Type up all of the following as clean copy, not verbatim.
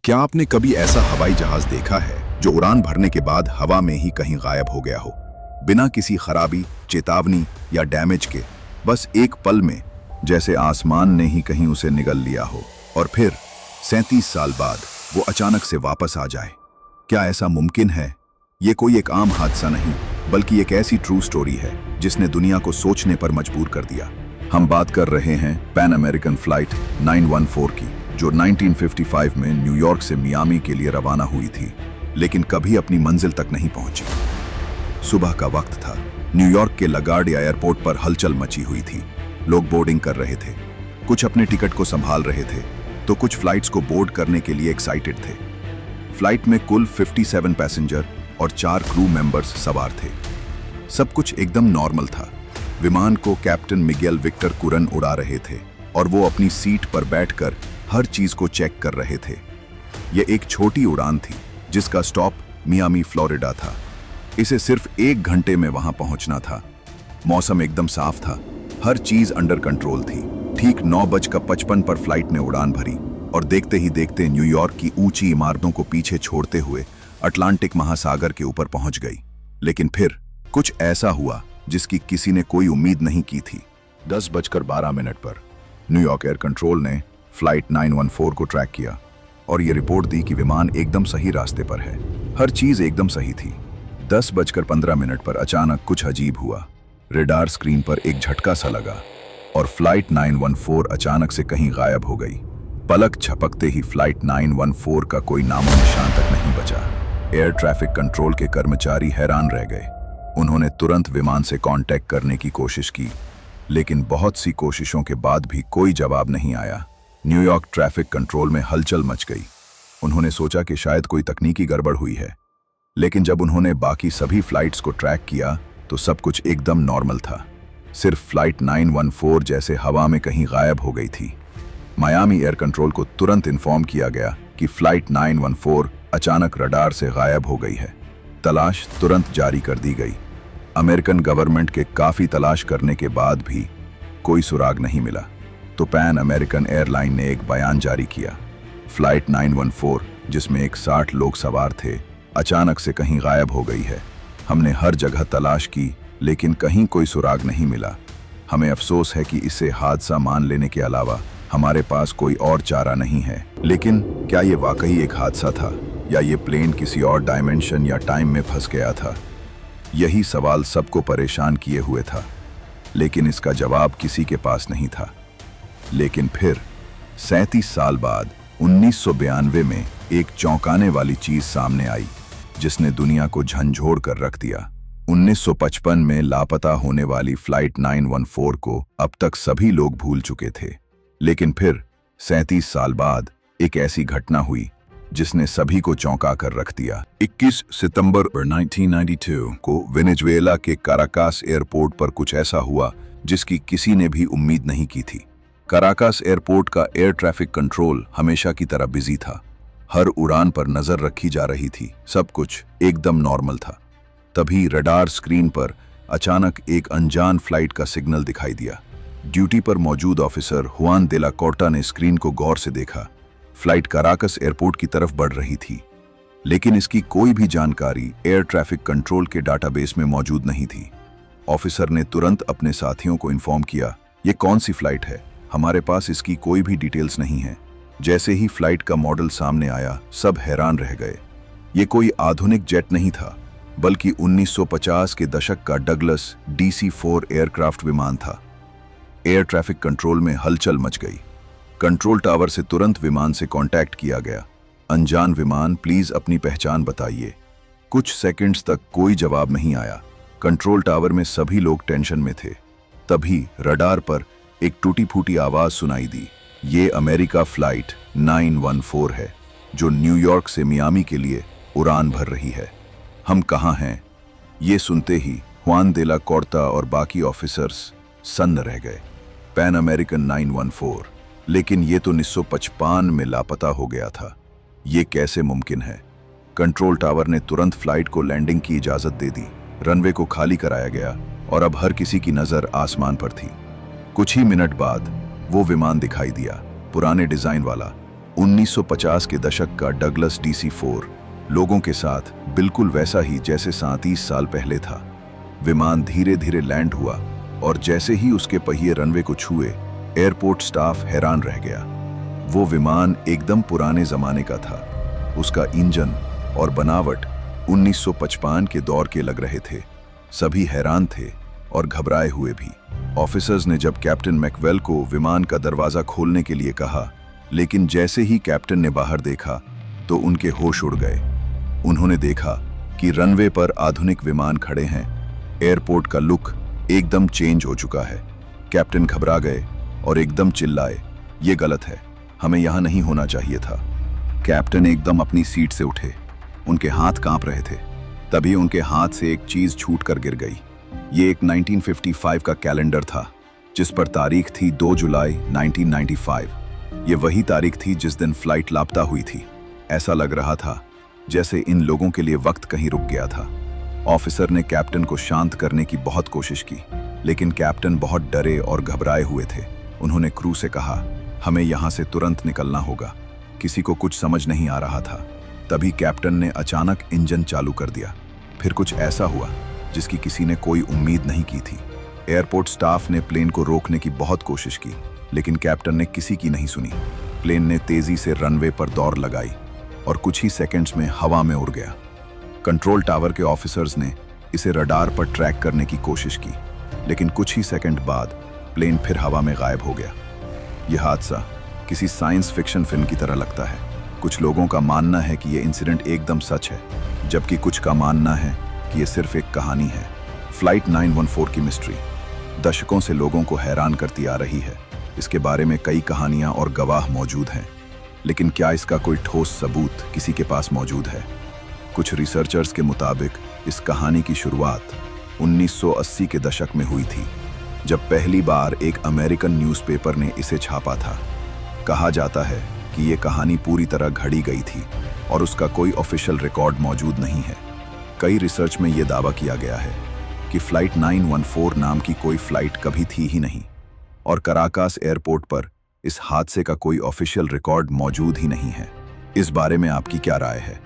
क्या आपने कभी ऐसा हवाई जहाज देखा है जो उड़ान भरने के बाद हवा में ही कहीं गायब हो गया हो, बिना किसी खराबी, चेतावनी या डैमेज के? बस एक पल में, जैसे आसमान ने ही कहीं उसे निगल लिया हो, और फिर 37 साल बाद वो अचानक से वापस आ जाए। क्या ऐसा मुमकिन है? ये कोई एक आम हादसा नहीं, बल्कि एक ऐसी ट्रू स्टोरी है जिसने दुनिया को सोचने पर मजबूर कर दिया। हम बात कर रहे हैं पैन अमेरिकन फ्लाइट 914 की, जो 1955 में न्यूयॉर्क से मियामी के लिए रवाना हुई थी, लेकिन कभी अपनी मंजिल तक नहीं पहुंची। सुबह का वक्त था। न्यूयॉर्क के लगार्डिया एयरपोर्ट पर हलचल मची हुई थी। लोग बोर्डिंग कर रहे थे, कुछ अपने टिकट को संभाल रहे थे, तो कुछ फ्लाइट्स को बोर्ड करने के लिए एक्साइटेड थे। फ्लाइट में कुल 57 पैसेंजर और 4 क्रू मेंबर्स सवार थे। सब कुछ एकदम नॉर्मल था। विमान को कैप्टन मिगेल विक्टर कुरन उड़ा रहे थे और वो अपनी सीट पर बैठकर हर चीज को चेक कर रहे थे। यह एक छोटी उड़ान थी जिसका स्टॉप मियामी, फ्लोरिडा था। इसे सिर्फ 1 घंटे में वहां पहुंचना था। मौसम एकदम साफ था, हर चीज अंडर कंट्रोल थी। ठीक 9:55 पर फ्लाइट ने उड़ान भरी और देखते ही देखते न्यूयॉर्क की ऊंची इमारतों को पीछे छोड़ते हुए अटलांटिक महासागर के ऊपर पहुंच गई। लेकिन फिर कुछ ऐसा हुआ जिसकी किसी ने कोई उम्मीद नहीं की थी। 10:12 पर न्यूयॉर्क एयर कंट्रोल ने फ्लाइट 914 को ट्रैक किया और ये रिपोर्ट दी कि विमान एकदम सही रास्ते पर है। हर चीज एकदम सही थी। 10:15 पर अचानक कुछ अजीब हुआ। रेडार स्क्रीन पर एक झटका सा लगा और फ्लाइट 914 अचानक से कहीं गायब हो गई। पलक झपकते ही फ्लाइट 914 का कोई नामो निशान तक नहीं बचा। एयर ट्रैफिक कंट्रोल के कर्मचारी हैरान रह गए। उन्होंने तुरंत विमान से कांटेक्ट करने की कोशिश की, लेकिन बहुत सी कोशिशों के बाद भी कोई जवाब नहीं आया। न्यूयॉर्क ट्रैफिक कंट्रोल में हलचल मच गई। उन्होंने सोचा कि शायद कोई तकनीकी गड़बड़ हुई है, लेकिन जब उन्होंने बाकी सभी फ्लाइट्स को ट्रैक किया तो सब कुछ एकदम नॉर्मल था। सिर्फ फ्लाइट 914 जैसे हवा में कहीं गायब हो गई थी। मियामी एयर कंट्रोल को तुरंत इन्फॉर्म किया गया कि फ्लाइट 914 अचानक रडार से गायब हो गई है। तलाश तुरंत जारी कर दी गई। अमेरिकन गवर्नमेंट के काफी तलाश करने के बाद भी कोई सुराग नहीं मिला, तो पैन अमेरिकन एयरलाइन ने एक बयान जारी किया। फ्लाइट 914, जिसमें एक 60 लोग सवार थे, अचानक से कहीं गायब हो गई है। हमने हर जगह तलाश की, लेकिन कहीं कोई सुराग नहीं मिला। हमें अफसोस है कि इसे हादसा मान लेने के अलावा हमारे पास कोई और चारा नहीं है। लेकिन क्या ये वाकई एक हादसा था, या ये प्लेन किसी और डायमेंशन या टाइम में फंस गया था? यही सवाल सबको परेशान किए हुए था, लेकिन इसका जवाब किसी के पास नहीं था। लेकिन फिर 37 साल बाद 1992 में एक चौंकाने वाली चीज सामने आई, जिसने दुनिया को झंझोड़ कर रख दिया। 1955 में लापता होने वाली फ्लाइट 914 को अब तक सभी लोग भूल चुके थे, लेकिन फिर 37 साल बाद एक ऐसी घटना हुई जिसने सभी को चौंका कर रख दिया। 21 सितंबर 1992 को वेनेजुएला के काराकास एयरपोर्ट पर कुछ ऐसा हुआ जिसकी किसी ने भी उम्मीद नहीं की थी। काराकास एयरपोर्ट का एयर ट्रैफिक कंट्रोल हमेशा की तरह बिजी था। हर उड़ान पर नजर रखी जा रही थी, सब कुछ एकदम नॉर्मल था। तभी रडार स्क्रीन पर अचानक एक अनजान फ्लाइट का सिग्नल दिखाई दिया। ड्यूटी पर मौजूद ऑफिसर हुआन दे ला कोर्टा ने स्क्रीन को गौर से देखा। फ्लाइट काराकस एयरपोर्ट की तरफ बढ़ रही थी, लेकिन इसकी कोई भी जानकारी एयर ट्रैफिक कंट्रोल के डाटाबेस में मौजूद नहीं थी। ऑफिसर ने तुरंत अपने साथियों को इन्फॉर्म किया, ये कौन सी फ्लाइट है? हमारे पास इसकी कोई भी डिटेल्स नहीं है। जैसे ही फ्लाइट का मॉडल सामने आया, सब हैरान रह गए। ये कोई आधुनिक जेट नहीं था, बल्कि 1950 के दशक का डगलस DC-4 एयरक्राफ्ट विमान था। एयर ट्रैफिक कंट्रोल में हलचल मच गई। कंट्रोल टावर से तुरंत विमान से कांटेक्ट किया गया। अनजान विमान, प्लीज अपनी पहचान बताइए। कुछ सेकंड्स तक कोई जवाब नहीं आया। कंट्रोल टावर में सभी लोग टेंशन में थे। तभी रडार पर एक टूटी फूटी आवाज सुनाई दी, ये अमेरिका फ्लाइट 914 है, जो न्यूयॉर्क से मियामी के लिए उड़ान भर रही है। हम कहाँ हैं? ये सुनते ही हुआन दे ला कोर्टा और बाकी ऑफिसर्स सन्न रह गए। पैन अमेरिकन 914, लेकिन ये तो 1955 में लापता हो गया था। ये कैसे मुमकिन है? कंट्रोल टावर ने तुरंत फ्लाइट को लैंडिंग की इजाजत दे दी। रनवे को खाली कराया गया और अब हर किसी की नजर आसमान पर थी। कुछ ही मिनट बाद वो विमान दिखाई दिया, पुराने डिजाइन वाला, 1950 के दशक का डगलस DC-4 लोगों के साथ बिल्कुल वैसा ही जैसे 37 साल पहले था। विमान धीरे धीरे लैंड हुआ और जैसे ही उसके पहिए रनवे को छुए, एयरपोर्ट स्टाफ हैरान रह गया। वो विमान एकदम पुराने जमाने का था। उसका इंजन और बनावट 1955 के दौर के लग रहे थे। सभी हैरान थे और घबराए हुए भी। ऑफिसर्स ने जब कैप्टन मैकवेल को विमान का दरवाजा खोलने के लिए कहा, लेकिन जैसे ही कैप्टन ने बाहर देखा तो उनके होश उड़ गए। उन्होंने देखा कि रनवे पर आधुनिक विमान खड़े हैं। एयरपोर्ट का लुक एकदम चेंज हो चुका है। कैप्टन घबरा गए और एकदम चिल्लाए, ये गलत है, हमें यहाँ नहीं होना चाहिए था। कैप्टन एकदम अपनी सीट से उठे। उनके हाथ कांप रहे थे। तभी उनके हाथ से एक चीज छूट कर गिर गई। ये एक 1955 का कैलेंडर था, जिस पर तारीख थी 2 जुलाई 1995। ये वही तारीख थी जिस दिन फ्लाइट लापता हुई थी। ऐसा लग रहा था जैसे इन लोगों के लिए वक्त कहीं रुक गया था। ऑफिसर ने कैप्टन को शांत करने की बहुत कोशिश की, लेकिन कैप्टन बहुत डरे और घबराए हुए थे। उन्होंने क्रू से कहा, हमें यहाँ से तुरंत निकलना होगा। किसी को कुछ समझ नहीं आ रहा था। तभी कैप्टन ने अचानक इंजन चालू कर दिया। फिर कुछ ऐसा हुआ जिसकी किसी ने कोई उम्मीद नहीं की थी। एयरपोर्ट स्टाफ ने प्लेन को रोकने की बहुत कोशिश की, लेकिन कैप्टन ने किसी की नहीं सुनी। प्लेन ने तेजी से रनवे पर दौड़ लगाई और कुछ ही सेकंड्स में हवा में उड़ गया। कंट्रोल टावर के ऑफिसर्स ने इसे रडार पर ट्रैक करने की कोशिश की, लेकिन कुछ ही सेकंड बाद प्लेन फिर हवा में गायब हो गया। यह हादसा किसी साइंस फिक्शन फिल्म की तरह लगता है। कुछ लोगों का मानना है कि यह इंसिडेंट एकदम सच है, जबकि कुछ का मानना है कि यह सिर्फ एक कहानी है। फ्लाइट 914 की मिस्ट्री दशकों से लोगों को हैरान करती आ रही है। इसके बारे में कई कहानियां और गवाह मौजूद हैं, लेकिन क्या इसका कोई ठोस सबूत किसी के पास मौजूद है? कुछ रिसर्चर्स के मुताबिक इस कहानी की शुरुआत 1980 के दशक में हुई थी, जब पहली बार एक अमेरिकन न्यूज़पेपर ने इसे छापा था। कहा जाता है कि ये कहानी पूरी तरह घड़ी गई थी और उसका कोई ऑफिशियल रिकॉर्ड मौजूद नहीं है। कई रिसर्च में यह दावा किया गया है कि फ्लाइट 914 नाम की कोई फ्लाइट कभी थी ही नहीं और कराकास एयरपोर्ट पर इस हादसे का कोई ऑफिशियल रिकॉर्ड मौजूद ही नहीं है। इस बारे में आपकी क्या राय है?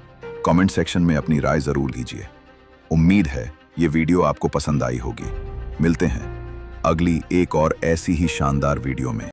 कमेंट सेक्शन में अपनी राय जरूर दीजिए। उम्मीद है ये वीडियो आपको पसंद आई होगी। मिलते हैं अगली एक और ऐसी ही शानदार वीडियो में।